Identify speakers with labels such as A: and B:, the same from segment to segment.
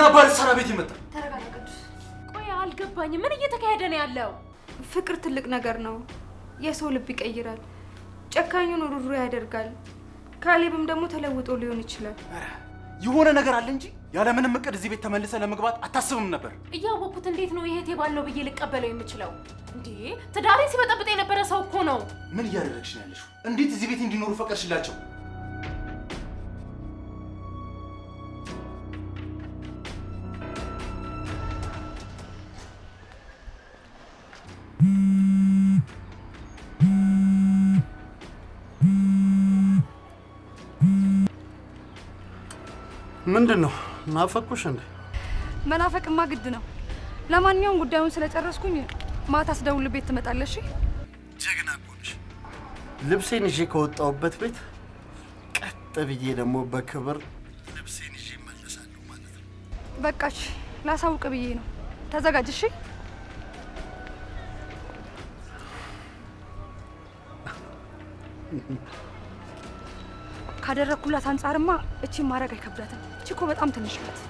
A: አባሪ ሰራ ቤት ይመጣ?
B: ተረጋጋ ቅዱስ። ቆይ አልገባኝም። ምን እየተካሄደ ነው ያለው?
C: ፍቅር ትልቅ ነገር ነው። የሰው ልብ ይቀይራል፣ ጨካኙን ሩሩ ያደርጋል። ካሌብም ደግሞ ተለውጦ ሊሆን ይችላል።
A: የሆነ ነገር አለ እንጂ ያለ ምንም እቅድ እዚህ ቤት ተመልሰ ለመግባት አታስብም ነበር?
B: እያወቅኩት እንዴት ነው ይሄ ባል ነው ብዬ ልቀበለው የምችለው? እንዴ ትዳሬ ሲበጠብጥ የነበረ ሰው እኮ ነው።
A: ምን እያደረግሽ ነው ያለሽው? እንዴት እዚህ ቤት እንዲኖሩ ፈቀድሽላቸው?
D: ምንድነው? ናፈቁሽ እንዴ?
C: መናፈቅማ ግድ ነው። ለማንኛውም ጉዳዩን ስለጨረስኩኝ ማታ ስደውል ቤት ትመጣለሽ?
D: ጀግና እኮ ነሽ። ልብሴን ይዤ ከወጣሁበት ቤት ቀጥ ብዬ ደግሞ በክብር ልብሴን ይዤ እመለሳለሁ ማለት ነው።
C: በቃሽ፣ ላሳውቅ ብዬ ነው። ተዘጋጅ እሺ? ካደረኩላት አንጻርማ እቺ ማድረግ አይከብዳትም። እቺ እኮ በጣም ትንሽ ናት።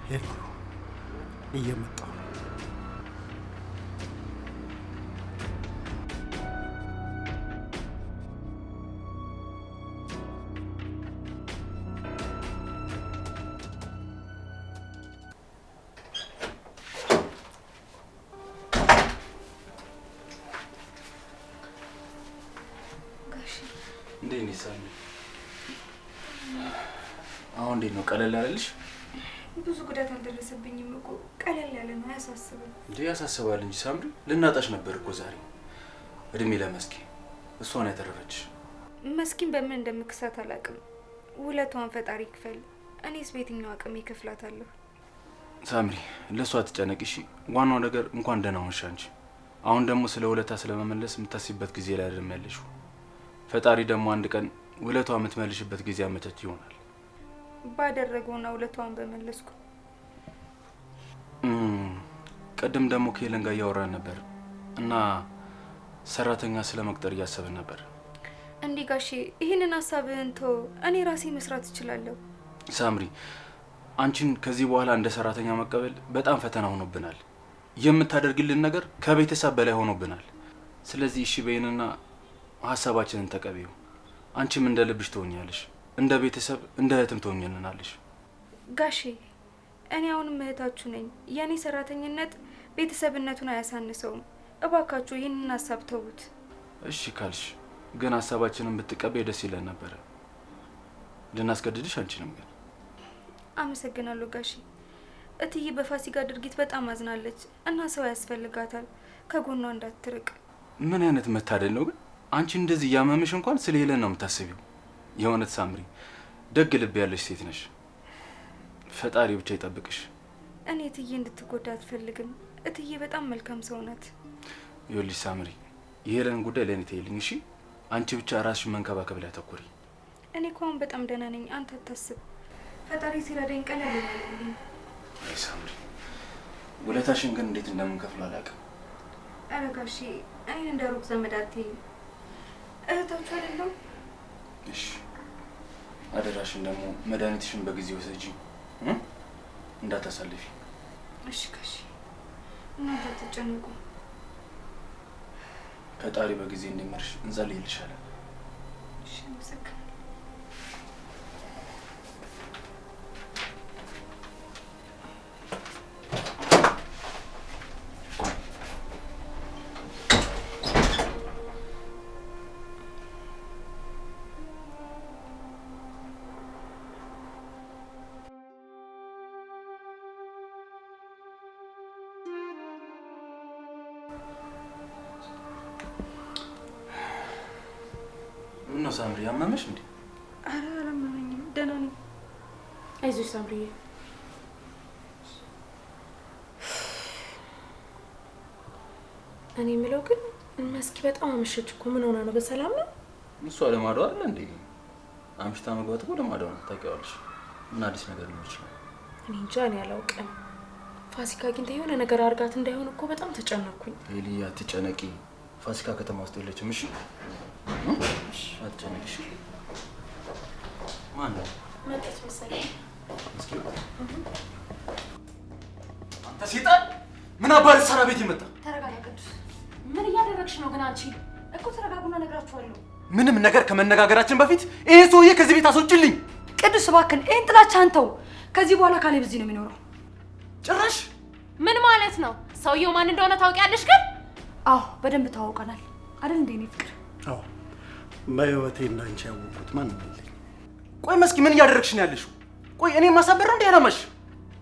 D: ሄሎ፣ እየመጣሁ
A: እንዴት ነው ሳሚ? አሁን እንዴት ነው? ቀለል አለልሽ?
C: ብዙ ጉዳት አልደረሰብኝም እኮ ቀለል ያለ ነው። ያሳስባል
A: እንዴ? ያሳስባል እንጂ ሳምሪ፣ ልናጣሽ ነበር እኮ ዛሬ። እድሜ ለመስኪ፣ እሷ ነው ያተረፈች።
C: መስኪን በምን እንደምክሳት አላውቅም። ውለቷን ፈጣሪ ይክፈል። እኔስ በየትኛው አቅም ይከፍላታለሁ?
A: ሳምሪ፣ ለሷ አትጨነቂ እሺ። ዋናው ነገር እንኳን ደህና ሆንሽ አንቺ። አሁን ደግሞ ስለ ውለታ ስለመመለስ የምታስቢበት ጊዜ ላይ አይደለም ያለሽው። ፈጣሪ ደግሞ አንድ ቀን ውለቷ የምትመልሽበት ጊዜ አመቻች ይሆናል።
C: ባደረገውና ውለቷን በመለስኩ።
A: ቀደም ደግሞ ከሄለን ጋር እያወራን ነበር እና ሰራተኛ ስለመቅጠር እያሰብን ነበር።
C: እንዲህ ጋሼ፣ ይህንን ሀሳብህን ተው። እኔ ራሴ መስራት እችላለሁ።
A: ሳምሪ፣ አንቺን ከዚህ በኋላ እንደ ሰራተኛ መቀበል በጣም ፈተና ሆኖብናል። የምታደርግልን ነገር ከቤተሰብ በላይ ሆኖብናል። ስለዚህ እሺ በይንና ሀሳባችንን ተቀበዩ። አንቺም እንደ ልብሽ ትሆኛለሽ፣ እንደ ቤተሰብ እንደ እህትም ትሆኝልናለሽ።
C: ጋሼ፣ እኔ አሁንም እህታችሁ ነኝ። የእኔ ሰራተኝነት ቤተሰብነቱን አያሳንሰውም። እባካችሁ ይህንን ሀሳብ ተዉት።
A: እሺ ካልሽ ግን ሀሳባችንን ብትቀበይ ደስ ይለን ነበረ። ልናስገድድሽ አንችልም ግን።
C: አመሰግናለሁ ጋሼ። እትዬ በፋሲካ ድርጊት በጣም አዝናለች እና ሰው ያስፈልጋታል። ከጎኗ እንዳትርቅ።
A: ምን አይነት መታደል ነው ግን! አንቺ እንደዚህ እያመመሽ እንኳን ስለ ሄለን ነው የምታስቢው። የእውነት ሳምሪ፣ ደግ ልብ ያለሽ ሴት ነሽ። ፈጣሪ ብቻ ይጠብቅሽ።
C: እኔ እትዬ እንድትጎዳ አትፈልግም። እትዬ በጣም መልካም ሰው ናት።
A: ይኸውልሽ ሳምሪ፣ የሄለን ጉዳይ ለእኔ ተይልኝ እሺ። አንቺ ብቻ ራስሽን መንከባከብ ላይ አተኩሪ።
C: እኔ እኮ አሁን በጣም ደህና ነኝ። አንተ አታስብ። ፈጣሪ ሲረዳኝ ቀለል ይላልልኝ።
A: አይ ሳምሪ፣ ውለታሽን ግን እንዴት እንደምንከፍለው አላውቅም።
C: ኧረ ጋሼ፣ እኔን እንደ ሩቅ ዘመድ አትይኝ። እህታችሁ አይደለሁ?
A: እሺ፣ አደራሽን ደግሞ መድኃኒትሽን በጊዜ ወሰጂ፣ እንዳታሳልፊ።
C: እሺ ጋሼ፣ እናንተ አትጨነቁ።
A: ፈጣሪ በጊዜ እንዲመርሽ እንጸልይልሻለን።
C: እሺ፣ አመሰግናለሁ።
A: ምነው ሳምሪ፣ ያመመሽ እንዴ?
C: ኧረ አላመመኝም፣ ደህና ነኝ።
B: አይዞሽ ሳምሪዬ። እኔ የምለው ግን መስኪ በጣም አመሸች እኮ። ምን ሆና ነው? በሰላም ነው?
A: እሷ ለማዷ አይደል እንዴ? አምሽታ መግባት እኮ ለማዷ ነው። ታውቂዋለሽ። ምን አዲስ ነገር ነው ይችላል?
B: እኔ እንጃ፣ እኔ አላውቅም። ፋሲካ አግኝታ የሆነ ነገር አርጋት እንዳይሆን እኮ በጣም ተጨነኩኝ።
A: ኤሊያ አትጨነቂ፣ ፋሲካ ከተማ ውስጥ የለችም። እሺ አትጨነቂ። ማን ነው?
B: መጣች መሰለኝ።
A: አንተ ሰይጣን ምን አባል ሰራ ቤት ይመጣ?
B: ተረጋጋ ቅዱስ። ምን እያደረግሽ ነው ግን አንቺ? እኮ ተረጋጉና እነግራችኋለሁ።
A: ምንም ነገር ከመነጋገራችን በፊት ይሄ ሰውዬ ከዚህ ቤት አስወጪልኝ።
E: ቅዱስ እባክህን ይሄን ጥላቻ አንተው። ከዚህ በኋላ ካሌብ እዚህ ነው የሚኖረው።
A: ጭራሽ
B: ምን ማለት ነው? ሰውየው ማን እንደሆነ ታውቂያለሽ ግን?
E: አዎ በደንብ ተዋውቀናል አይደል እንዴ? እኔ ፍቅር
D: አዎ በህይወቴ እንዳንቺ ያወቁት ማን ነው?
A: ቆይ መስኪ ምን እያደረግሽ ነው ያለሽው? ቆይ እኔ ማሳበር ነው እንዴ ያላማሽ?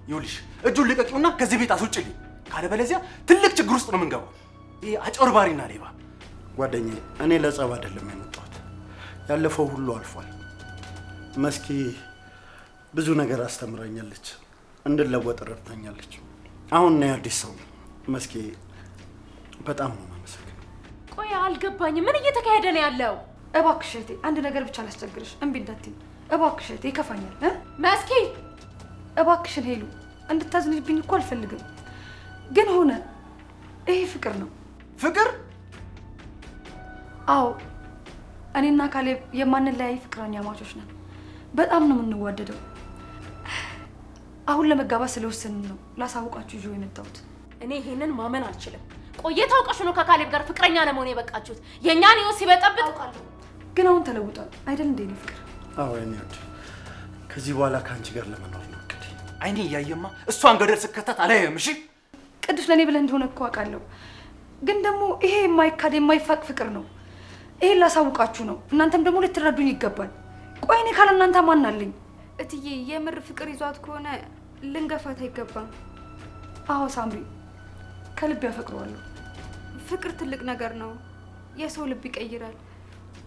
A: ይኸውልሽ እጁን ልቀቂውና ከዚህ ቤት አስወጪልኝ። ካለበለዚያ ትልቅ ችግር ውስጥ ነው የምንገባው። ይሄ አጭበርባሪና ሌባ
D: ጓደኛዬ፣ እኔ ለጸብ አይደለም የመጣሁት። ያለፈው ሁሉ አልፏል። መስኪ ብዙ ነገር አስተምራኛለች፣ እንድለወጥ ረድታኛለች። አሁን ነው አዲስ ሰው መስኪ፣ በጣም ነው የማመሰግነው።
B: ቆይ አልገባኝም፣ ምን እየተካሄደ ነው ያለው?
E: እባክሽ እህቴ አንድ ነገር ብቻ ላስቸግርሽ፣ እምቢ እንዳትዪ እባክሽ እህቴ፣ ይከፋኛል።
B: መስኪ
E: እባክሽን ሄሉ፣ እንድታዝንብኝ እኮ አልፈልግም፣ ግን ሆነ። ይሄ ፍቅር ነው።
A: ፍቅር?
E: አዎ እኔና ካሌብ የማንለያይ ፍቅረኛ ማቾች ነን። በጣም ነው የምንዋደደው። አሁን ለመጋባት ስለወሰንን ነው ላሳውቃችሁ ይዤው የመጣሁት።
B: እኔ ይሄንን ማመን አልችልም። ቆየ ታውቀሽ ነው ከካሌብ ጋር ፍቅረኛ ለመሆን የበቃችሁት? የእኛን ህይወት ሲበጠብጥ አውቃለሁ፣
E: ግን አሁን ተለውጧል አይደል እንዴ? እኔ ፍቅር
D: አዎ የኔ ወድ፣ ከዚህ በኋላ ከአንቺ ጋር ለመኖር ነው እቅዴ።
A: አይኔ እያየማ እሷን ገደል ስከታት አላየም። እሺ
E: ቅዱስ፣ ለእኔ ብለህ እንደሆነ እኮ አውቃለሁ፣ ግን ደግሞ ይሄ የማይካድ የማይፋቅ ፍቅር ነው። ይሄን ላሳውቃችሁ ነው፣ እናንተም ደግሞ ልትረዱኝ ይገባል። ቆይ እኔ ካለ እናንተ ማን አለኝ?
C: እትዬ የምር ፍቅር ይዟት ከሆነ ልንገፋት አይገባም።
E: አዎ ሳምሪ፣ ከልብ ያፈቅረዋለሁ።
C: ፍቅር ትልቅ ነገር ነው። የሰው ልብ ይቀይራል፣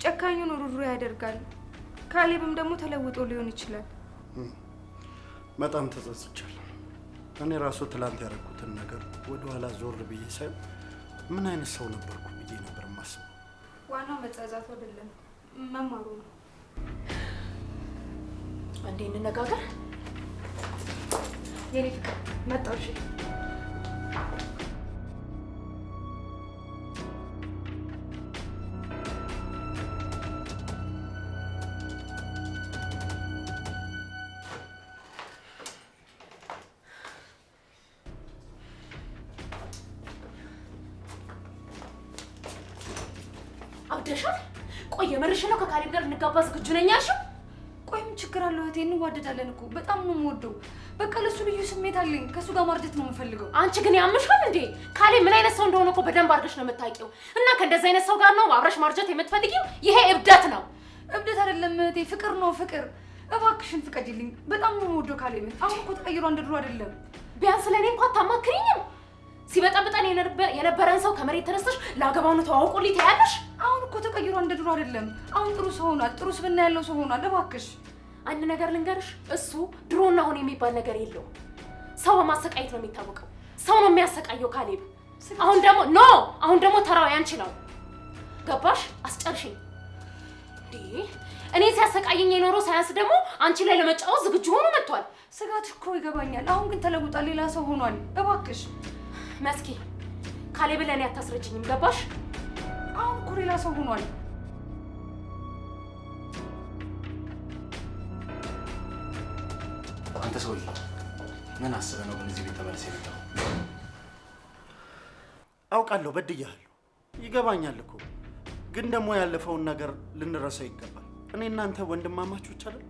C: ጨካኙን ሩሩ ያደርጋል። ካሌብም ደግሞ ተለውጦ ሊሆን ይችላል።
D: በጣም ተጸጽቻለሁ። እኔ ራሱ ትላንት ያደረኩትን ነገር ወደኋላ ዞር ብዬ ሳይሆን ምን አይነት ሰው ነበርኩ ብዬ ነበር የማስበው።
C: ዋናው መጸጸቱ አይደለም መማሩ ነው።
B: አንዴ እንነጋገር።
E: የኔ ፍቅር መጣሁ። እሺ
B: አብደሻል? ቆይ የምርሽ ነው ከካሌብ ጋር እንጋባ ዝግጁ ነኝ ያልሽው?
E: ቆይ ምን ችግር አለው እህቴ? እንዋደዳለን እኮ በጣም ነው የምወደው። በቃ ለሱ ልዩ ስሜት አለኝ። ከሱ ጋር ማርጀት ነው የምፈልገው።
B: አንቺ ግን ያምሻል እንዴ? ካሌብ ምን አይነት ሰው እንደሆነ እኮ በደንብ አድርገሽ ነው የምታውቂው። እና ከእንደዚህ አይነት ሰው ጋር ነው አብረሽ ማርጀት የምትፈልጊው? ይሄ እብደት ነው።
E: እብደት አይደለም እህቴ፣ ፍቅር ነው ፍቅር። እባክሽን ፍቀጂልኝ። በጣም ነው የምወደው ካሌብን። አሁን እኮ ተቀይሮ እንደ ድሮ አይደለም።
B: ቢያንስ ለእኔ እንኳን አታማክሪኝም? ሲበጠብጠን የነበረን ሰው ከመሬት ተነስተሽ ለአገባው ነው ተዋውቁልኝ ትያለሽ?
E: አሁን እኮ ተቀይሮ እንደ ድሮ አይደለም። አሁን ጥሩ ሰው ሆኗል። ጥሩ ስብዕና ያለው ሰው ሆኗል። እባክሽ
B: አንድ ነገር ልንገርሽ፣ እሱ ድሮና አሁን የሚባል ነገር የለውም። ሰው በማሰቃየት ነው የሚታወቀው። ሰው ነው የሚያሰቃየው ካሌብ። አሁን ደግሞ ተራው ያንቺ ነው። ገባሽ? አስጨርሽኝ እንዴ! እኔ ሲያሰቃየኝ የኖረው ሳያንስ ደግሞ አንቺ ላይ ለመጫወት ዝግጁ ሆኖ መጥቷል።
E: ስጋትሽ እኮ ይገባኛል። አሁን ግን ተለውጧል። ሌላ ሰው ሆኗል። እባክሽ
B: መስኪ፣ ካሌብ ለእኔ አታስረጅኝም። ገባሽ?
E: አሁን እኮ ሌላ ሰው ሆኗል።
A: አንተ ሰውዬ ምን አስበህ ነው ግን እዚህ ቤት ተመልሰህ የመጣው?
D: አውቃለሁ፣ በድያለሁ፣ ይገባኛል እኮ። ግን ደግሞ ያለፈውን ነገር ልንረሳው ይገባል። እኔ እናንተ ወንድማማቾች አይደል?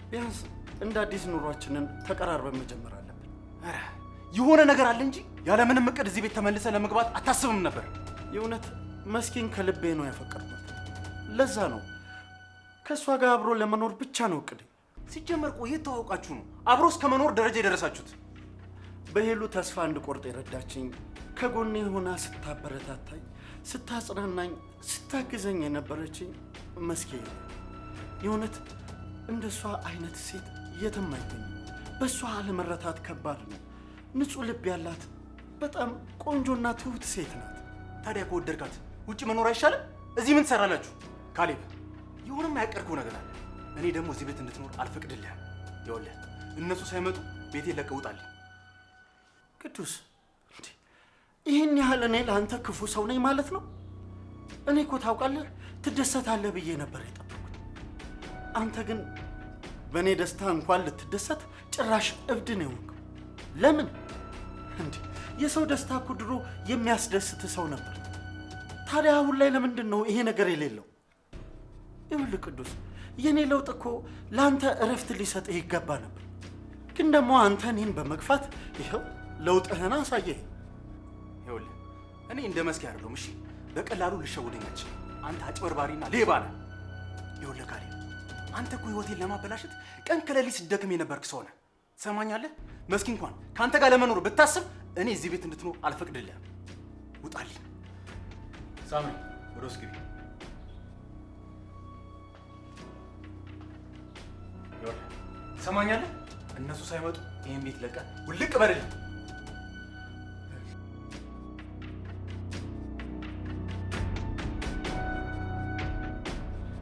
D: ቢያንስ እንደ አዲስ ኑሯችንን ተቀራርበን መጀመር አለብን።
A: ኧረ የሆነ ነገር አለ እንጂ ያለምንም እቅድ እዚህ ቤት ተመልሰህ ለመግባት አታስብም ነበር።
D: የእውነት መስኪን ከልቤ ነው ያፈቀርኩት። ለዛ ነው ከእሷ ጋር አብሮ ለመኖር ብቻ ነው እቅዴ።
A: ሲጀመር ቆየት ተዋውቃችሁ ነው አብሮ እስከ መኖር ደረጃ የደረሳችሁት።
D: በሄሉ ተስፋ እንድቆርጥ የረዳችኝ፣ ከጎኔ ሆና ስታበረታታኝ፣ ስታጽናናኝ፣ ስታግዘኝ የነበረችኝ መስኪ። የእውነት እንደሷ አይነት ሴት የትም አይገኝም። በእሷ አለመረታት ከባድ ነው። ንጹህ ልብ ያላት በጣም ቆንጆና ትሁት ሴት ናት።
A: ታዲያ ከወደድካት ውጭ መኖር አይሻልም? እዚህ ምን ትሰራላችሁ? ካሌብ የሆነም ያቀርኩህ ነገር አለ። እኔ ደግሞ እዚህ ቤት እንድትኖር አልፈቅድልህም። ይኸውልህ እነሱ ሳይመጡ ቤቴን ለቀህ ውጣልኝ።
D: ቅዱስ ይህን ያህል እኔ ለአንተ ክፉ ሰው ነኝ ማለት ነው? እኔ እኮ ታውቃለህ ትደሰታለህ ብዬ ነበር የጠበቁት። አንተ ግን በእኔ ደስታ እንኳን ልትደሰት ጭራሽ እብድ ነው የሆንከው። ለምን የሰው ደስታ እኮ ድሮ የሚያስደስት ሰው ነበር። ታዲያ አሁን ላይ ለምንድን ነው ይሄ ነገር የሌለው? ይኸውልህ ቅዱስ የኔ ለውጥ እኮ ለአንተ እረፍት ሊሰጥህ ይገባ ነበር። ግን ደግሞ አንተ እኔን በመግፋት ይኸው ለውጥህን አሳየህ።
A: ይኸውልህ እኔ እንደ መስኪ አይደለሁም። እሺ በቀላሉ ልሸውደኝ አትችልም። አንተ አጭበርባሪና ሌባ ነህ። ይኸውልህ ካሌብ አንተ እኮ ህይወቴን ለማበላሸት ቀን ከሌሊት ስትደክም የነበርክ ሰው ነህ። ትሰማኛለህ? መስኪ እንኳን ከአንተ ጋር ለመኖር ብታስብ እኔ እዚህ ቤት እንድትኖር አልፈቅድልህም። ውጣልኝ። ሳምሪ ወደ ውስጥ ግቢ። ይኸውልህ ትሰማኛለህ? እነሱ ሳይመጡ ይህን ቤት ለቀህ ውልቅ በልልኝ።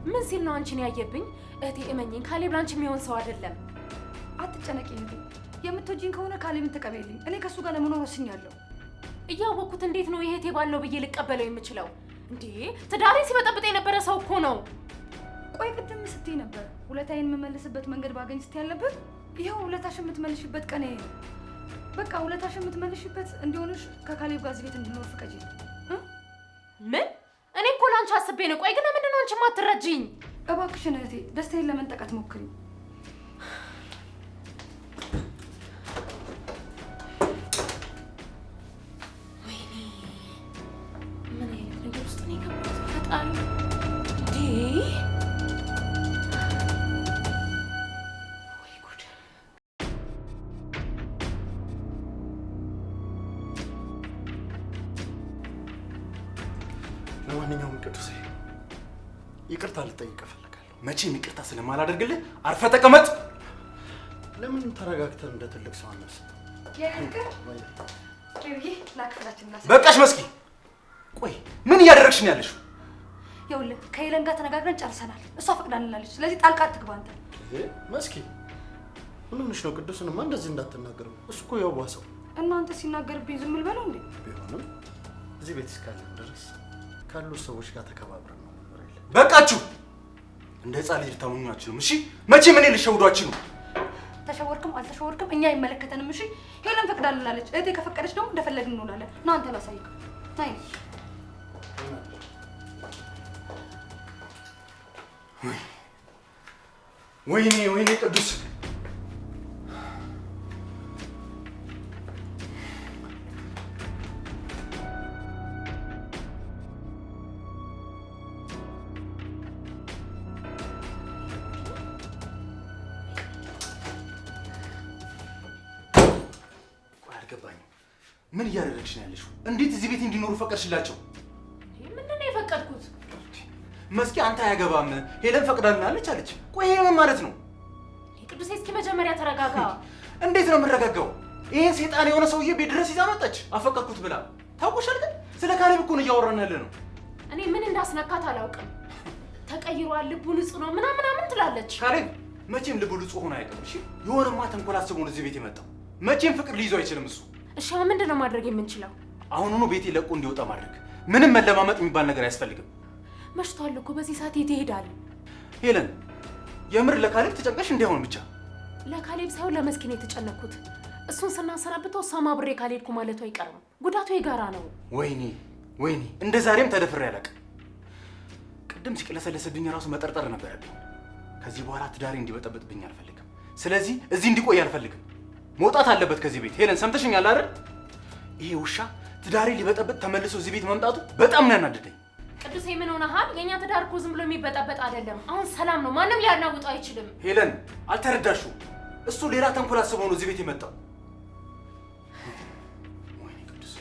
B: ምን ሲል ነው አንቺን ያየብኝ? እህቴ እመኚኝ፣ ካሌብ ላንቺ የሚሆን ሰው አይደለም።
E: አትጨነቂ እህቴ። የምትወጂኝ ከሆነ ካሌብን ተቀበይልኝ። እኔ ከእሱ ጋር ለመኖር ወስኛለሁ።
B: እያወቅኩት እንዴት ነው የእህቴ ባል ነው ብዬ ልቀበለው የምችለው? እንዴ ትዳሬ ሲበጠብጥ የነበረ ሰው እኮ ነው።
E: ቆይ ቅድም ስትይ ነበር ውለታዬን የምመልስበት መንገድ ባገኝ ስትይ ያለበት። ይኸው ውለታሽን የምትመልሽበት ቀን ይሄ ነው። በቃ ውለታሽን የምትመልሽበት እንዲሆንሽ ከካሌብ ጋር እዚህ ቤት እንድኖር ፍቀጂ።
B: ምን? እኔ እኮ ላንቺ አስቤ ነው። ቆይ ግን ለምንድን ነው አንቺ የማትረጂኝ?
E: እባክሽን እህቴ ደስታዬን ለመንጠቃት ሞክሪ።
B: ወይኔ ምን አይነት ነገር ውስጥ ነው የገባሁት? ፈጣሪ እንዴ! ወይ ጉድ!
D: ለማንኛውም ቅዱሴ ይቅርታ ልጠይቅ እፈልጋለሁ።
A: መቼም ይቅርታ ስለማላደርግልህ አርፈህ ተቀመጥ።
D: ለምን ተረጋግተን እንደ ትልቅ ሰው አናስብ?
A: በቃሽ መስኪ። ቆይ ምን እያደረግሽ ነው ያለሽው?
E: ይኸውልህ ከሄለን ጋር ተነጋግረን ጨርሰናል። እሷ ፈቅዳልናለች። ስለዚህ ጣልቃ አትግባ አንተ።
D: መስኪ ምን ሆነሽ ነው? ቅዱስንማ እንደዚህ እንዳትናገረው። እሱ እኮ የዋህ ሰው።
E: እናንተ ሲናገርብኝ ዝም ልበለው እንዴ?
D: ቢሆንም እዚህ ቤት እስካለን ድረስ ካሉት ሰዎች ጋር ተከባብረን ነው መኖር ያለ።
A: በቃችሁ። እንደ ህፃን ልጅ ልታሙኙ አትችሉም። እሺ መቼም እኔ ልሸውዷችሁ ነው።
E: ተሸወርክም አልተሸወርክም እኛ አይመለከተንም። እሺ ሄለን ፈቅዳልናለች። እህቴ ከፈቀደች ደግሞ እንደፈለግን እንሆናለን። ና አንተ ላሳይክ። ናይ
A: ወይኔ ወይኔ ቅዱስ አልገባኝም። ምን እያደረግሽ ነው ያለሽው? እንዴት እዚህ ቤት እንዲኖሩ ፈቀድሽላቸው?
B: ምንድን ነው የፈቀድኩት?
A: መስኪ አንተ አያገባም ሄለን ፈቅዳልናለች አለች። ቆይ ይሄ ምን ማለት ነው?
B: ቅዱሴ እስኪ መጀመሪያ ተረጋጋ።
A: እንዴት ነው የምረጋጋው? ይሄን ሴጣን የሆነ ሰውዬ ቤት ድረስ ይዛ መጣች አፈቀድኩት ብላ። ታውቆሻል ግን ስለ ካሌብ እኮ ነው እያወራን ያለ ነው።
B: እኔ ምን እንዳስነካት አላውቅም። ተቀይሯል፣ ልቡ ንጹህ ነው ምናምን ትላለች።
A: ካሌብ መቼም ልቡ ንጹህ ሆኖ አያውቅም። እሺ የሆነማ ተንኮል አስቦ ነው እዚህ ቤት የመጣው። መቼም ፍቅር ሊይዘው አይችልም እሱ።
B: እሺ ምንድን ነው ማድረግ የምንችለው?
A: አሁኑኑ ቤቴ ለቆ እንዲወጣ ማድረግ። ምንም መለማመጥ የሚባል ነገር አያስፈልግም።
B: መሽቷል እኮ በዚህ ሰዓት የት ይሄዳል?
A: ሄለን የምር ለካሌብ ተጨንቀሽ እንዲሆን ብቻ።
B: ለካሌብ ሳይሆን ለመስኪ ነው የተጨነኩት። እሱን ስናሰናብተው እሷም አብሬ ካልሄድኩ ማለቱ አይቀርም። ጉዳቱ የጋራ ነው።
A: ወይኔ ወይኔ እንደ ዛሬም ተደፍሬ አላውቅም። ቅድም ሲቅለሰለስብኝ ራሱ መጠርጠር ነበረብኝ። ከዚህ በኋላ ትዳሬ እንዲበጠበጥብኝ አልፈልግም። ስለዚህ እዚህ እንዲቆይ አልፈልግም። መውጣት አለበት ከዚህ ቤት። ሄለን ሰምተሽኛል አይደል? ይሄ ውሻ ትዳሬ ሊበጠበጥ ተመልሶ እዚህ ቤት መምጣቱ በጣም ነው ያናደደኝ።
B: ቅዱሴ ምን ሆነሃል? የኛ ትዳር እኮ ዝም ብሎ የሚበጠበጥ አይደለም። አሁን ሰላም ነው። ማንም ሊያናውጠው አይችልም።
A: ሄለን አልተረዳሽው። እሱ ሌላ ተንኮል አስቦ ነው እዚህ ቤት የመጣው። ወይኔ ቅዱስ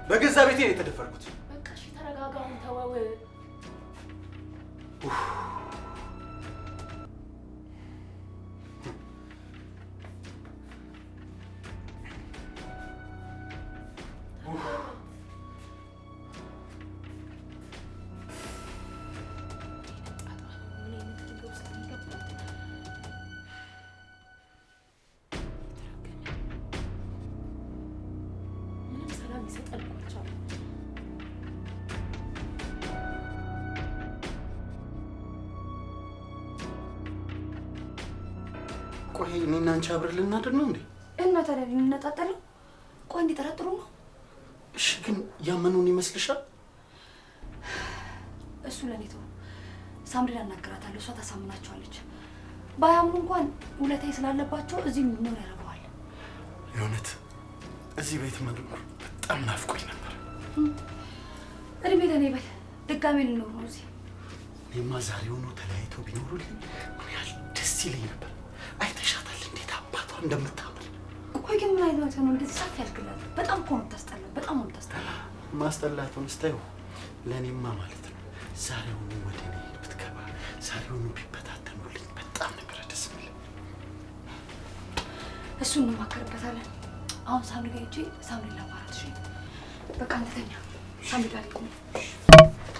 A: በገዛ ቤቴ ነው የተደፈርኩት።
B: በቃ እሺ ተረጋጋውን ተወው። ሊሰጠን እኮ አልቻለም።
D: ቆይ እኔና አንቺ አብረን ልናድር ነው እንዴ?
E: እና ታዲያ ልንነጣጠል ነው? ቆይ እንዲጠረጥሩ ነው?
D: እሺ ግን ያመኑን ይመስልሻል?
E: እሱ ለኔ ተው። ሳምሪን አናግራታለሁ፣ እሷ ታሳምናቸዋለች። ባያምኑ እንኳን ውለታዬ ስላለባቸው እዚህ እንድኖር ያደርገዋል።
D: የእውነት እዚህ ቤት መኖር በጣም ናፍቆኝ ነበር።
E: እድሜ ለኔ በል፣ ድጋሜ ልኖር ነው እዚህ።
D: እኔማ ዛሬውኑ ተለያይተው ቢኖሩልኝ ምን ያህል ደስ ይለኝ ነበር። አይተሻታል እንዴት አባቷ እንደምታምር።
E: ቆይ ግን ምን አይነት ነው እንደዚህ ሳፍ ያልክላት? በጣም እኮ ነው የምታስጠላው፣ በጣም ነው የምታስጠላው።
D: ማስጠላቱን ስታዩ ለእኔማ ማለት ነው ዛሬውኑ ወደ እኔ ብትገባ፣ ዛሬውኑ ቢበታተኑልኝ በጣም ነበር ደስ የሚለኝ።
E: እሱን እንማከርበታለን። አሁን ሳምሪ ጋር ሂጅ፣ ሳምሪ ላባራት። እሺ በቃ አንተ ተኛ፣ ሳምሪ ጋር ልሂድ።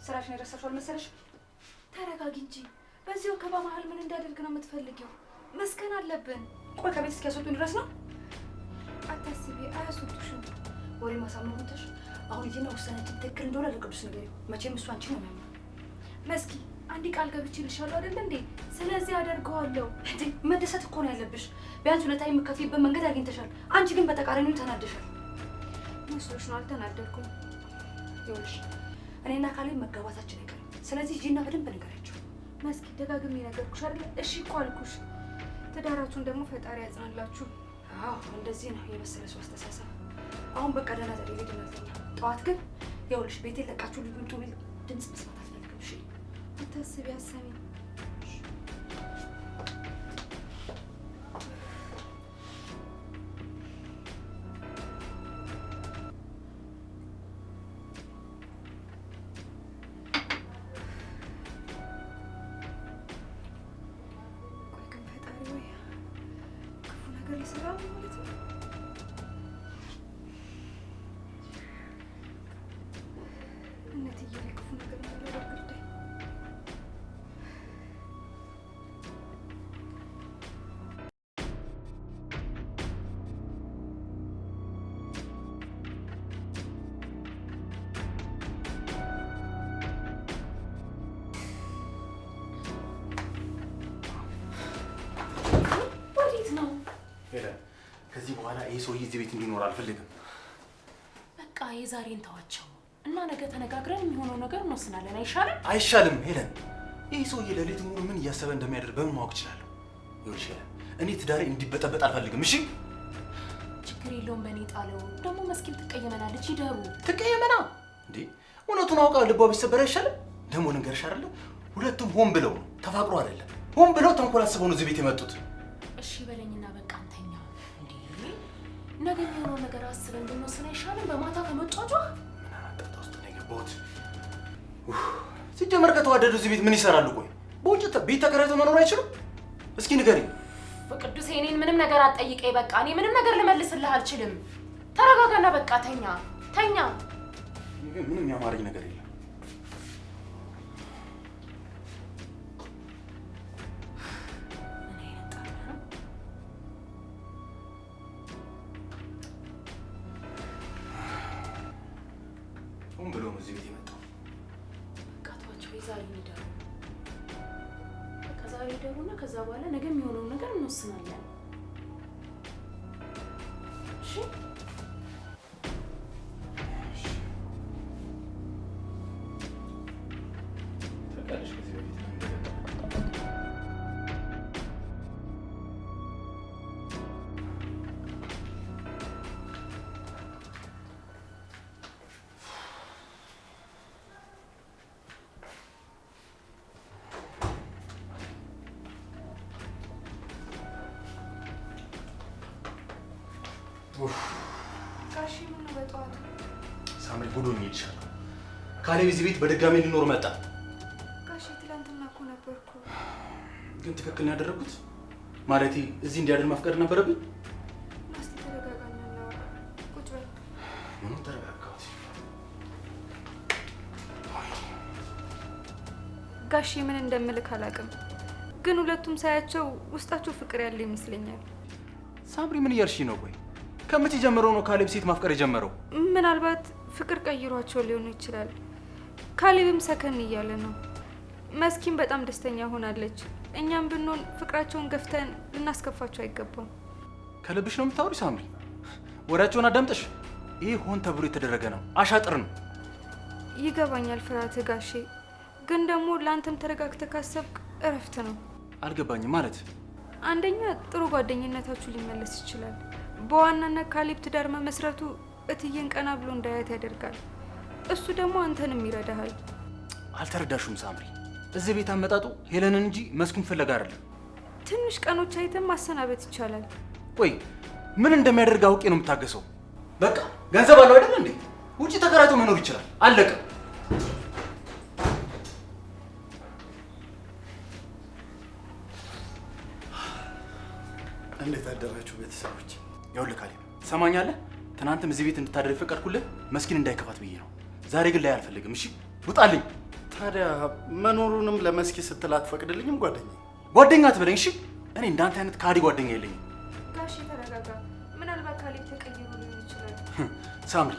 E: ስራሽን የረሳሽው አልመሰለሽ? ተረጋጊ እንጂ። በዚህ ወከባ መሀል ምን እንዳደርግ ነው የምትፈልጊው? መስከን አለብን። ቆይ ከቤት እስኪያስወጡን ድረስ ነው?
C: አታስቢ፣ አያስወጡሽም።
E: ወሬ ማሳመን ሆንተሽ አሁን ሂጂና ውሳኔያችን ትክክል እንደሆነ ለቅዱስ ንገሪው። መቼም እሱ አንቺን ነው የሚያምነው።
C: መስኪ አንድ ቃል ገብቼልሻለሁ አይደል እንዴ? ስለዚህ አደርገዋለሁ።
E: እንዴ መደሰት እኮ ነው ያለብሽ። ቢያንስ ሁለታ የምከፊበት መንገድ አግኝተሻል። አንቺ ግን በተቃራኒው ተናደሻል።
C: መስሎሽ ነው? አልተናደድኩም።
E: ይኸውልሽ እኔና ካሌብ መጋባታችን አይቀርም። ስለዚህ ሂጂና በደንብ ንገሪያቸው።
C: መስኪ ደጋግሜ ነገርኩሽ አይደል? እሺ እኮ አልኩሽ። ትዳራችሁን ደግሞ ፈጣሪ ያጽናላችሁ።
E: አዎ እንደዚህ ነው የመሰለ ሰው አስተሳሰብ። አሁን በቃ ደህና ዘዴ ልሂድ እናልተኛ። ጠዋት ግን ይኸውልሽ ቤቴን ለቃችሁ ልዩን ጡቢ ድምፅ መስማት አልፈልግም። እሺ
C: አታስቢ፣ አሰሚ።
A: ከዚህ በኋላ ይሄ ሰውዬ እዚህ ቤት እንዲኖር አልፈልግም።
B: በቃ የዛሬን ተዋቸው እና ነገ ተነጋግረን የሚሆነው ነገር እንወስናለን። አይሻልም?
A: አይሻልም ሄለን። ይሄ ሰውዬ ለሌት ሙሉ ምን እያሰበ እንደሚያደርግ በምን ማወቅ እችላለሁ? ይኸውልሽ ሄለን፣ እኔ ትዳሬ እንዲበጠበጥ አልፈልግም። እሺ
B: ችግር የለውም፣ በእኔ ጣለው። ደግሞ መስኪን ትቀየመናለች። ይደሩ።
A: ትቀየመና እንዴ? እውነቱን አውቃ ልቧ ቢሰበር አይሻልም? ደግሞ ልንገርሽ አይደለ፣ ሁለቱም ሆን ብለው ነው፣ ተፋቅሮ አይደለም። ሆን ብለው ተንኮል አስበው ነው እዚህ ቤት የመጡት።
B: እሺ በለኝና በቃ አንተኛ። እንዴ ነገ የሚሆነው ነገር አስበን እንድንወስን አይሻልም? በማታ ከመጫጫ
A: ምን አጣጣ ውስጥ ነው የገባሁት? ሲጀመር ከተዋደዱ እዚህ ቤት ምን ይሰራሉ? ቆይ በውጭ ቤት ተከራይተው መኖር አይችሉም? እስኪ ንገሪኝ።
B: በቅዱሴ እኔን ምንም ነገር አትጠይቀኝ። በቃ እኔ ምንም ነገር ልመልስልህ አልችልም። ተረጋጋና በቃ ተኛ ተኛ።
A: ምንም ያማረኝ ነገር የለም። ሆን ብሎ ነው እዚህ ቤት የመጣው።
B: በቃ ተዋቸው። ዛሬ ይደሩ። በቃ ዛሬ ይደሩና ከዛ በኋላ ነገ የሚሆነውን ነገር እንወስናለን። እሺ
C: ጋሼ ምን ነው በጠዋት?
A: ሳምሪ ጉዱን ይልሻል። ካሌብ እዚህ ቤት በድጋሚ ሊኖር መጣ።
C: ጋሼ ትላንትና እኮ ነበርኩ።
A: ግን ትክክል ነው ያደረኩት? ማለቴ እዚህ እንዲያድር መፍቀድ ነበረብኝ?
C: እስቲ ተረጋጋና እናውራ። ቁጭ በል።
A: ምን ተረጋጋሁት?
C: ጋሼ ምን እንደምልክ አላውቅም፣ ግን ሁለቱም ሳያቸው ውስጣቸው ፍቅር ያለ ይመስለኛል።
A: ሳምሪ ምን እያልሽኝ ነው? ቆይ ከመቼ ጀምሮ ነው ካሌብ ሴት ማፍቀር የጀመረው?
C: ምናልባት ፍቅር ቀይሯቸው ሊሆኑ ይችላል። ካሌብም ሰከን እያለ ነው። መስኪን በጣም ደስተኛ ሆናለች። እኛም ብንሆን ፍቅራቸውን ገፍተን ልናስከፋቸው አይገባም።
A: ከልብሽ ነው የምታወሪ ሳምሪ? ወሬያቸውን አዳምጠሽ? ይህ ሆን ተብሎ የተደረገ ነው፣ አሻጥር ነው።
C: ይገባኛል ፍርሃትህ ጋሼ፣ ግን ደግሞ ለአንተም ተረጋግተህ ካሰብክ እረፍት ነው።
A: አልገባኝም ማለት?
C: አንደኛ ጥሩ ጓደኝነታችሁ ሊመለስ ይችላል። በዋናነት ካሌብ ትዳር መመስረቱ እትዬን ቀና ብሎ እንዳያት ያደርጋል። እሱ ደግሞ አንተንም ይረዳሃል።
A: አልተረዳሹም ሳምሪ። እዚህ ቤት አመጣጡ ሄለንን እንጂ መስኩን ፍለጋ አይደለም።
C: ትንሽ ቀኖች አይተን ማሰናበት ይቻላል።
A: ቆይ ምን እንደሚያደርግ አውቄ ነው የምታገሰው? በቃ ገንዘብ አለው አይደል እንዴ? ውጪ ተከራይቶ መኖር ይችላል። አለቀ።
D: እንዴት አደራችሁ ቤተሰቦች?
A: ይኸውልህ ካሌብ ሰማኛለህ? ትናንትም እዚህ ቤት እንድታደር የፈቀድኩልህ መስኪን እንዳይከፋት ብዬ ነው። ዛሬ ግን ላይ አልፈልግም። እሺ ውጣልኝ።
D: ታዲያ መኖሩንም ለመስኪ ስትል አትፈቅድልኝም?
A: ጓደኛ አትበለኝ እሺ። እኔ እንዳንተ አይነት ካዲ ጓደኛ የለኝም።
C: ጋሼ ተረጋጋ። ምናልባት ካሌብ ተቀይሮ ሊሆን ይችላል።
A: ሳምሪ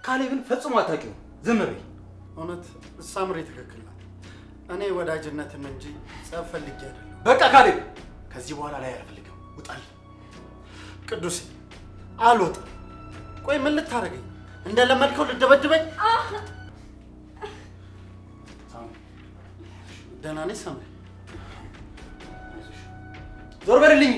A: ካሌብን ፈጽሞ አታውቂውም። ዝም በይ።
D: እውነት ሳምሪ ትክክል ናት። እኔ ወዳጅነትን እንጂ ጸብ ፈልጌ አይደለም።
A: በቃ ካሌብ ከዚህ በኋላ ላይ አልፈልግም። ውጣልኝ።
D: ቅዱሴ አልወጣም። ቆይ ምን ልታደርገኝ? እንደለመድከው ልደበድበኝ? ደህና ነሽ ሳምሪ?
A: ዞር በልልኝ።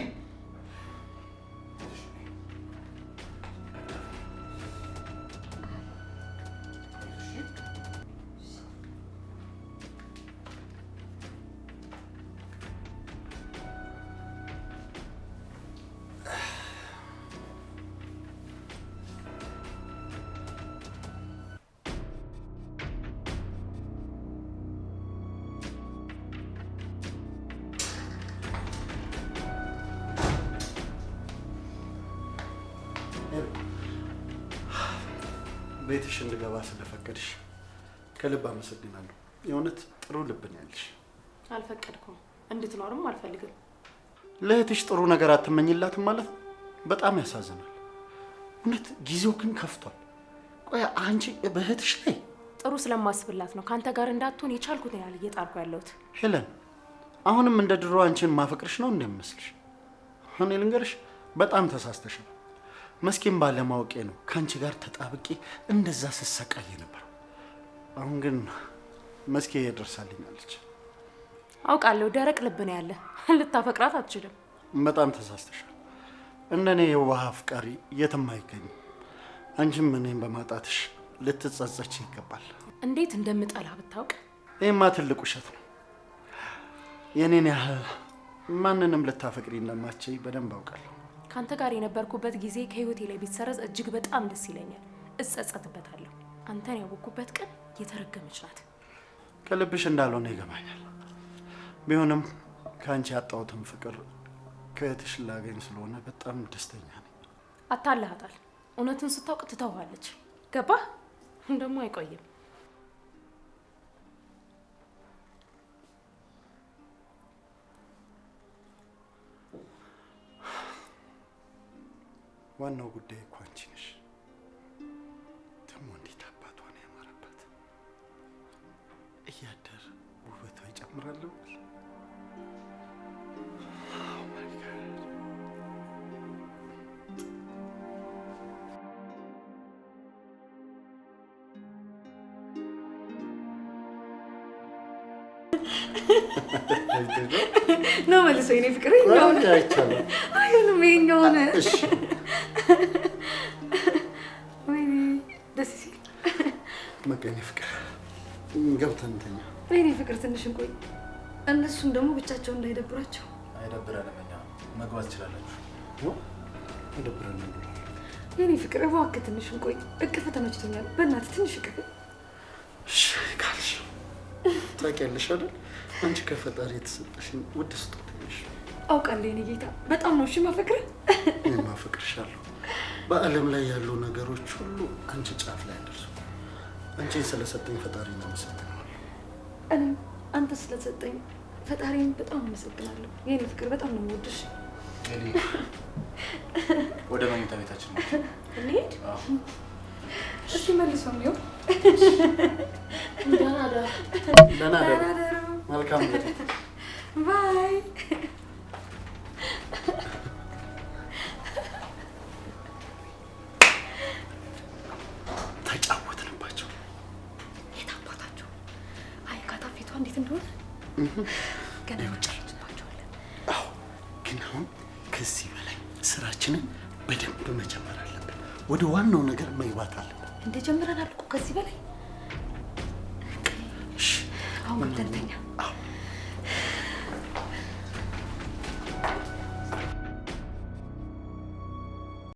D: ቤትሽ እንድገባ ስለፈቀድሽ ከልብ አመሰግናለሁ። የእውነት ጥሩ ልብ ነው ያለሽ።
B: አልፈቀድኩም፣ እንድትኖርም አልፈልግም።
D: ለእህትሽ ጥሩ ነገር አትመኝላትም ማለት ነው? በጣም ያሳዝናል። እውነት ጊዜው ግን ከፍቷል። ቆይ አንቺ በእህትሽ ላይ
B: ጥሩ ስለማስብላት ነው ከአንተ ጋር እንዳትሆን የቻልኩትን ያህል እየጣርኩ ያለሁት።
D: ሄለን፣ አሁንም እንደ ድሮ አንቺን ማፈቅርሽ ነው እንደሚመስልሽ? እኔ ልንገርሽ፣ በጣም ተሳስተሻል። መስኪን ባለማወቄ ነው ከአንቺ ጋር ተጣብቄ እንደዛ ስሰቃይ ነበር። አሁን ግን መስኪ ደርሳልኛለች።
B: አውቃለሁ፣ ደረቅ ልብ ነው ያለ፣ ልታፈቅራት አትችልም።
D: በጣም ተሳስተሻል። እንደኔ የዋህ አፍቃሪ የትም አይገኝም። አንቺም እኔን በማጣትሽ ልትጸጸች ይገባል።
B: እንዴት እንደምጠላ ብታውቅ።
D: ይህማ ትልቅ ውሸት ነው። የኔን ያህል ማንንም ልታፈቅሪ እንደማትችይ በደንብ አውቃለሁ።
B: ከአንተ ጋር የነበርኩበት ጊዜ ከህይወቴ ላይ ቢሰረዝ እጅግ በጣም ደስ ይለኛል። እጸጸትበታለሁ። አንተን ያወቅኩበት ቀን የተረገመች ናት።
D: ከልብሽ እንዳልሆነ ይገባኛል። ቢሆንም ከአንቺ ያጣሁትን ፍቅር ከእህትሽ ላገኝ ስለሆነ በጣም ደስተኛ ነኝ።
B: አታለሃታል። እውነቱን ስታውቅ ትተዋለች። ገባህ? ደግሞ አይቆይም።
D: ዋናው ጉዳይ እኮ አንቺ ነሽ። ደግሞ እንዴት አባቷ ነው ያማረባት! እያደር ውበቷ ይጨምራል።
E: ነው መልሶ የኔ ፍቅር ይኛው ነው
D: አይቻልም።
E: አይሁንም ይኛው ነው።
D: እሺ
E: ወይ ደስ ሲል
D: መቀኔ ፍቅር ገብተን እንተኛ።
E: የኔ ፍቅር ትንሽ እንቆይ፣ እነሱም ደግሞ ብቻቸውን እንዳይደብራቸው።
A: አይደብረንም፣ እኛ መግባት ትችላላችሁ።
D: አይደብረንም።
E: የኔ ፍቅር እባክህ ትንሽ እንቆይ። እቅፍ ተመችቶኛል። በእናትህ ትንሽ እቅፍ።
D: እሺ ካልሽ ታውቂያለሽ አይደል? አንቺ ከፈጣሪ የተሰጠሽኝ ውድ ስጦታ ነሽ።
E: አውቃለሁ የኔ ጌታ፣ በጣም ነው እሺ ማፈቅርህ።
D: እኔም አፈቅርሻለሁ። በዓለም ላይ ያሉ ነገሮች ሁሉ አንቺ ጫፍ ላይ አደርሱ። አንቺን ስለሰጠኝ ፈጣሪ ነው አመሰግናለሁ።
E: እኔም አንተ ስለሰጠኝ ፈጣሪን በጣም አመሰግናለሁ የኔ ፍቅር። በጣም ነው የምወድሽ።
A: ወደ መኝታ ቤታችን ነው
B: እንሂድ።
E: እስቲ መልሶም ይኸው
B: ደህና ደር።
D: ደህና ደሩ። መልካም
E: ባይ።
D: ተጫወትንባቸው።
E: የት አባታቸው? አይ ካታፊቷ እንዴት እንደሆነ ገና እንጫወትባቸዋለን።
D: አዎ፣ ግን አሁን ከዚህ በላይ ስራችንን በደንብ መጀመር አለብን። ወደ ዋናው ነገር መግባት አለብን።
E: እንደጀመረናል እኮ ከዚህ በላይ።
D: እሺ፣
E: አሁን ገብተን ተኛ።
D: አዎ